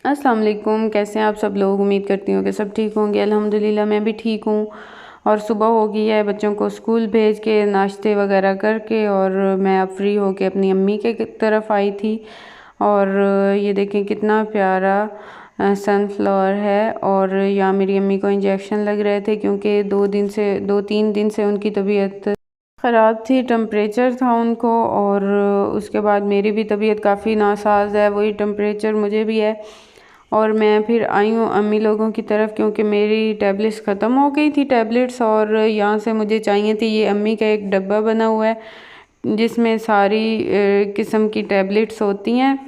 अस्सलाम वालेकुम। कैसे हैं आप सब लोग? उम्मीद करती हूँ कि सब ठीक होंगे। अल्हम्दुलिल्लाह मैं भी ठीक हूँ। और सुबह हो गई है, बच्चों को स्कूल भेज के नाश्ते वगैरह करके और मैं अब फ्री होके अपनी अम्मी के तरफ आई थी। और ये देखें कितना प्यारा सनफ्लावर है। और यहाँ मेरी अम्मी को इंजेक्शन लग रहे थे क्योंकि 2-3 दिन से उनकी तबीयत ख़राब थी, टेम्परेचर था उनको। और उसके बाद मेरी भी तबीयत काफ़ी नासाज है, वही टेम्परेचर मुझे भी है। और मैं फिर आई हूँ अम्मी लोगों की तरफ क्योंकि मेरी टैबलेट्स ख़त्म हो गई थी टैबलेट्स। और यहाँ से मुझे चाहिए थी, ये अम्मी का एक डब्बा बना हुआ है जिसमें सारी किस्म की टैबलेट्स होती हैं।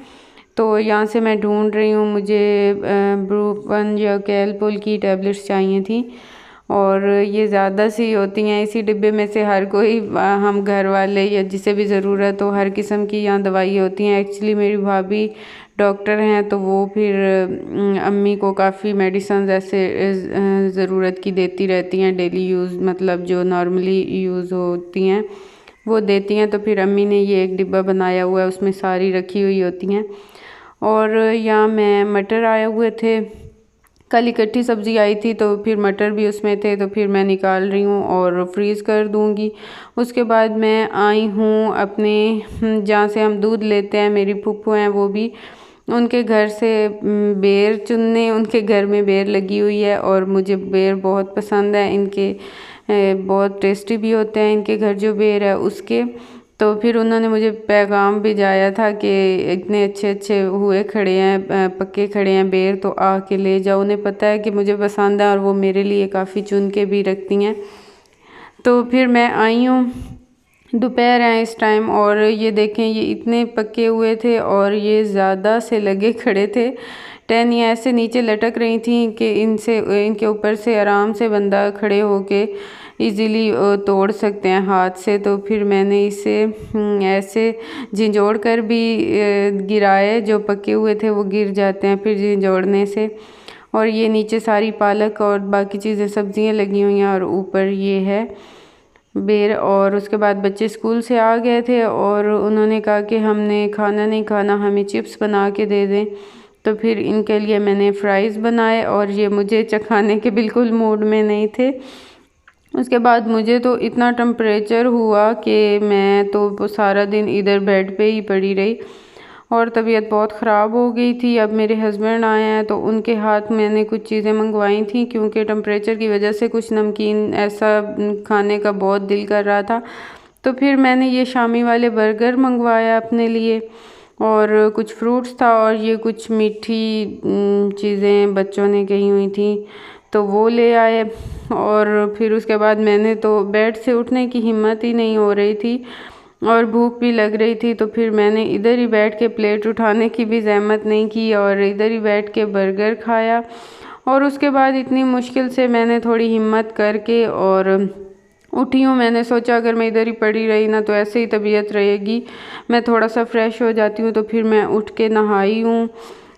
तो यहाँ से मैं ढूंढ रही हूँ, मुझे ब्रूफन या कैलपोल की टैबलेट्स चाहिए थी। और ये ज़्यादा सी होती हैं, इसी डिब्बे में से हर कोई हम घर वाले या जिसे भी ज़रूरत हो हर किस्म की यहाँ दवाई होती हैं। एक्चुअली मेरी भाभी डॉक्टर हैं तो वो फिर अम्मी को काफ़ी मेडिसिन ऐसे ज़रूरत की देती रहती हैं, डेली यूज़ मतलब जो नॉर्मली यूज़ होती हैं वो देती हैं। तो फिर अम्मी ने ये एक डिब्बा बनाया हुआ है, उसमें सारी रखी हुई होती हैं। और यहाँ मैं मटर आए हुए थे, कल इकट्ठी सब्ज़ी आई थी तो फिर मटर भी उसमें थे, तो फिर मैं निकाल रही हूँ और फ्रीज़ कर दूँगी। उसके बाद मैं आई हूँ अपने जहाँ से हम दूध लेते हैं, मेरी फूफू हैं वो भी उनके घर से बेर चुनने। उनके घर में बेर लगी हुई है और मुझे बेर बहुत पसंद है इनके, बहुत टेस्टी भी होते हैं इनके घर जो बेर है उसके। तो फिर उन्होंने मुझे पैगाम भिजाया था कि इतने अच्छे अच्छे हुए खड़े हैं, पक्के खड़े हैं बेर, तो आके ले जाओ। उन्हें पता है कि मुझे पसंद है और वो मेरे लिए काफ़ी चुन के भी रखती हैं। तो फिर मैं आई हूँ, दोपहर है इस टाइम और ये देखें ये इतने पके हुए थे और ये ज़्यादा से लगे खड़े थे। टहनियाँ ऐसे नीचे लटक रही थी कि इनके ऊपर से आराम से बंदा खड़े होके इजीली तोड़ सकते हैं हाथ से। तो फिर मैंने इसे ऐसे झिंझोड़ कर भी गिराए, जो पके हुए थे वो गिर जाते हैं फिर झिंझोड़ने से। और ये नीचे सारी पालक और बाकी चीज़ें सब्जियां लगी हुई हैं और ऊपर ये है बेर। और उसके बाद बच्चे स्कूल से आ गए थे और उन्होंने कहा कि हमने खाना नहीं खाना, हमें चिप्स बना के दे दें। तो फिर इनके लिए मैंने फ़्राइज़ बनाए और ये मुझे चखाने के बिल्कुल मूड में नहीं थे। उसके बाद मुझे तो इतना टेम्परेचर हुआ कि मैं तो सारा दिन इधर बेड पे ही पड़ी रही और तबीयत बहुत ख़राब हो गई थी। अब मेरे हस्बैंड आए हैं तो उनके हाथ मैंने कुछ चीज़ें मंगवाई थी क्योंकि टेम्परेचर की वजह से कुछ नमकीन ऐसा खाने का बहुत दिल कर रहा था। तो फिर मैंने ये शामी वाले बर्गर मंगवाया अपने लिए और कुछ फ्रूट्स था और ये कुछ मीठी चीज़ें बच्चों ने कही हुई थी तो वो ले आए। और फिर उसके बाद मैंने तो बेड से उठने की हिम्मत ही नहीं हो रही थी और भूख भी लग रही थी। तो फिर मैंने इधर ही बैठ के प्लेट उठाने की भी ज़हमत नहीं की और इधर ही बैठ के बर्गर खाया। और उसके बाद इतनी मुश्किल से मैंने थोड़ी हिम्मत करके और उठी हूँ। मैंने सोचा अगर मैं इधर ही पड़ी रही ना तो ऐसे ही तबीयत रहेगी, मैं थोड़ा सा फ़्रेश हो जाती हूँ। तो फिर मैं उठ के नहाई हूँ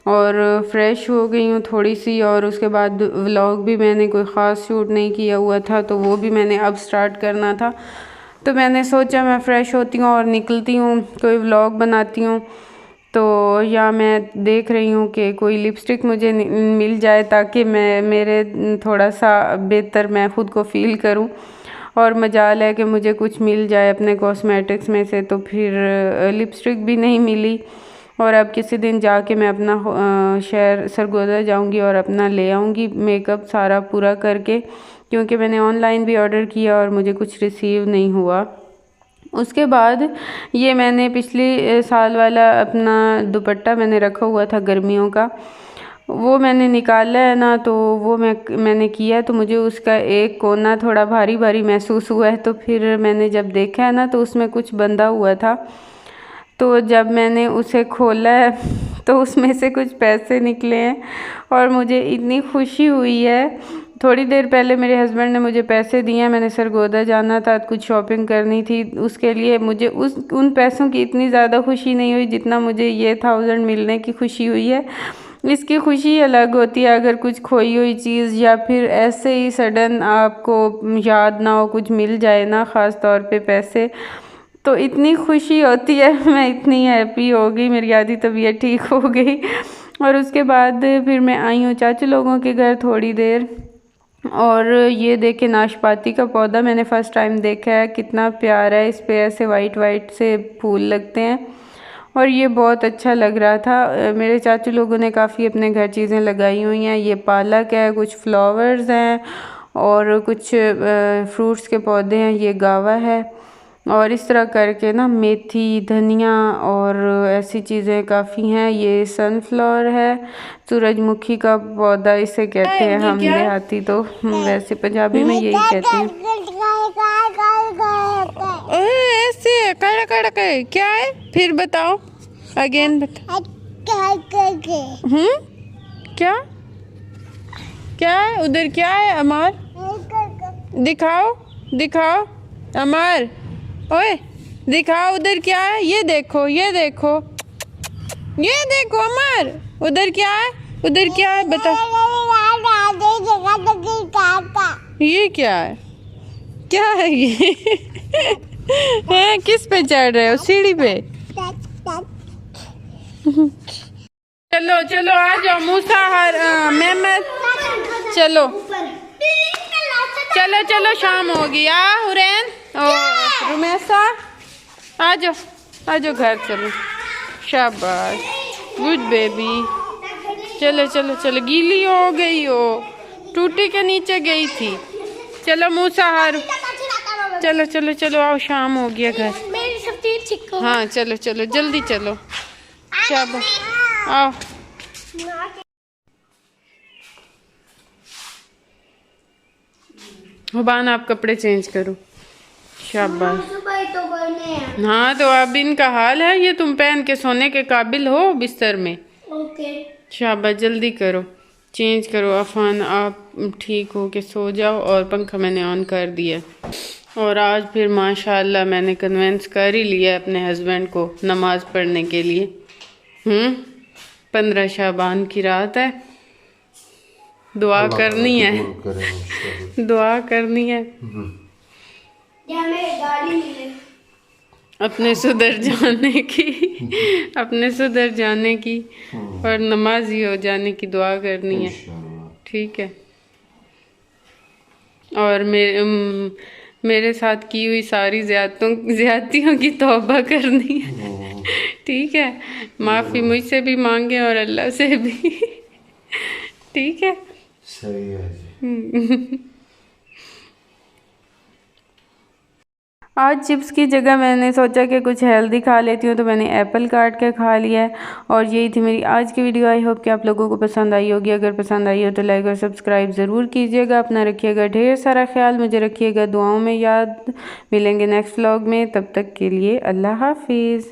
और फ़्रेश हो गई हूँ थोड़ी सी। और उसके बाद व्लॉग भी मैंने कोई ख़ास शूट नहीं किया हुआ था तो वो भी मैंने अब स्टार्ट करना था। तो मैंने सोचा मैं फ़्रेश होती हूँ और निकलती हूँ, कोई व्लॉग बनाती हूँ। तो या मैं देख रही हूँ कि कोई लिपस्टिक मुझे मिल जाए ताकि मैं मेरे थोड़ा सा बेहतर मैं ख़ुद को फ़ील करूँ। और मजाल है कि मुझे कुछ मिल जाए अपने कॉस्मेटिक्स में से। तो फिर लिपस्टिक भी नहीं मिली और अब किसी दिन जाके मैं अपना शहर सरगोदा जाऊंगी और अपना ले आऊँगी मेकअप सारा पूरा करके, क्योंकि मैंने ऑनलाइन भी ऑर्डर किया और मुझे कुछ रिसीव नहीं हुआ। उसके बाद ये मैंने पिछले साल वाला अपना दुपट्टा मैंने रखा हुआ था गर्मियों का, वो मैंने निकाला है ना। तो वो मैंने किया तो मुझे उसका एक कोना थोड़ा भारी भारी महसूस हुआ है। तो फिर मैंने जब देखा है ना तो उसमें कुछ बंधा हुआ था। तो जब मैंने उसे खोला है तो उसमें से कुछ पैसे निकले हैं और मुझे इतनी खुशी हुई है। थोड़ी देर पहले मेरे हस्बैंड ने मुझे पैसे दिए हैं, मैंने सरगोदा जाना था, कुछ शॉपिंग करनी थी, उसके लिए मुझे उन पैसों की इतनी ज़्यादा खुशी नहीं हुई जितना मुझे ये 1000 मिलने की खुशी हुई है। इसकी खुशी अलग होती है अगर कुछ खोई हुई चीज़ या फिर ऐसे ही सडन आपको याद ना हो कुछ मिल जाए ना, ख़ास तौर पे पैसे, तो इतनी खुशी होती है। मैं इतनी हैप्पी हो गई, मेरी आधी तबीयत ठीक हो गई और उसके बाद फिर मैं आई हूँ चाचू लोगों के घर थोड़ी देर। और ये देखे नाशपाती का पौधा मैंने फ़र्स्ट टाइम देखा है, कितना प्यारा है, इस पे ऐसे वाइट वाइट से फूल लगते हैं और ये बहुत अच्छा लग रहा था। मेरे चाचू लोगों ने काफ़ी अपने घर चीज़ें लगाई हुई हैं। ये पालक है, कुछ फ्लावर्स हैं और कुछ फ्रूट्स के पौधे हैं, ये गावा है और इस तरह करके ना मेथी, धनिया और ऐसी चीज़ें काफ़ी हैं। ये सनफ्लावर है, सूरजमुखी का पौधा इसे कहते हैं हम देहाती, तो वैसे पंजाबी में यही कहते हैं। ऐसे कड़ा कड़ा क्या है, फिर बताओ, अगेन बताओ। क्या क्या है उधर, क्या है अमर, दिखाओ दिखाओ अमर, ओए दिखाओ उधर क्या है, ये देखो ये देखो ये देखो अमर, उधर क्या है, उधर क्या है बता। ये क्या है, क्या है ये है, किस पे चढ़ रहे हो, सीढ़ी पे। चलो चलो आ जाओ मूसाहर मेहमद, चलो चलो चलो शाम हो गई। हुरैन और रुमैसा आ जाओ घर, चलो शाबाश, गुड बेबी। चलो चलो चलो, गीली हो गई हो, टूटी के नीचे गई थी। चलो मूसाहर, चलो चलो चलो आओ, शाम हो गया घर। हाँ चलो चलो जल्दी चलो, शाबाश आओ। हुबान आप कपड़े चेंज करो, शाबाश। हाँ तो अब इनका हाल है ये, तुम पहन के सोने के काबिल हो बिस्तर में। ओके शाबाश जल्दी करो, चेंज करो। अफान आप ठीक हो के सो जाओ, और पंखा मैंने ऑन कर दिया। और आज फिर माशाल्लाह मैंने कन्वेंस कर ही लिया अपने हस्बैंड को नमाज पढ़ने के लिए। 15 शाबान की रात है, दुआ करनी है, दुआ करनी है अपने सुधर जाने की, अपने सुधर जाने की और नमाजी हो जाने की दुआ करनी है, ठीक है। और मेरे साथ की हुई सारी ज्यादतियों की तौबा करनी है, ठीक है। माफ़ी मुझसे भी मांगे और अल्लाह से भी, ठीक है। सही है। आज चिप्स की जगह मैंने सोचा कि कुछ हेल्दी खा लेती हूँ, तो मैंने एप्पल काट के खा लिया है। और यही थी मेरी आज की वीडियो। आई होप कि आप लोगों को पसंद आई होगी। अगर पसंद आई हो तो लाइक और सब्सक्राइब ज़रूर कीजिएगा। अपना रखिएगा ढेर सारा ख्याल, मुझे रखिएगा दुआओं में याद। मिलेंगे नेक्स्ट व्लॉग में, तब तक के लिए अल्लाह हाफिज़।